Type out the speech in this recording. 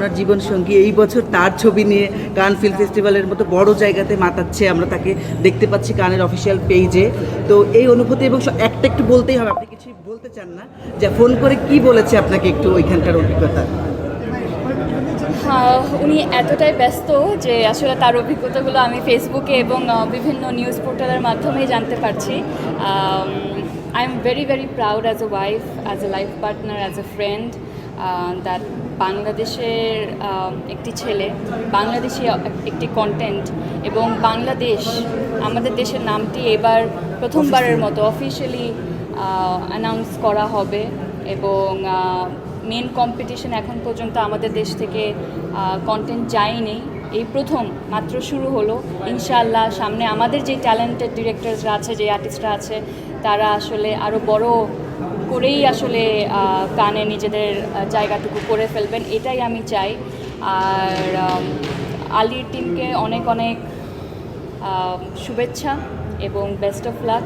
আপনার জীবনসঙ্গী এই বছর তার ছবি নিয়ে কান ফিল্ম ফেস্টিভ্যালের মতো বড় জায়গাতে মাতাচ্ছে, আমরা তাকে দেখতে পাচ্ছি কানের অফিসিয়াল পেজে। তো এই অনুভূতি এবং একটা একটু বলতেই হবে, আপনি কিছু বলতে চান না, যে ফোন করে কি বলেছে আপনাকে, একটু ওইখানকার অভিজ্ঞতা। উনি এতটাই ব্যস্ত যে আসলে তার অভিজ্ঞতাগুলো আমি ফেসবুকে এবং বিভিন্ন নিউজ পোর্টালের মাধ্যমেই জানতে পারছি। I am very very proud as a wife, as a life partner, as a friend, that বাংলাদেশের একটি ছেলে, বাংলাদেশি একটি কন্টেন্ট এবং বাংলাদেশ, আমাদের দেশের নামটি এবার প্রথমবারের মতো অফিসিয়ালি অ্যানাউন্স করা হবে। এবং মেন কম্পিটিশন এখন পর্যন্ত আমাদের দেশ থেকে কন্টেন্ট যায়নি, এই প্রথম মাত্র শুরু হলো। ইনশাআল্লাহ সামনে আমাদের যে ট্যালেন্টেড ডিরেক্টরসরা আছে, যে আর্টিস্টরা আছে, তারা আসলে আরও বড় করেই আসলে গানে নিজেদের জায়গাটুকু করে ফেলবেন, এটাই আমি চাই। আর আলির টিমকে অনেক অনেক শুভেচ্ছা এবং বেস্ট অফ লাক।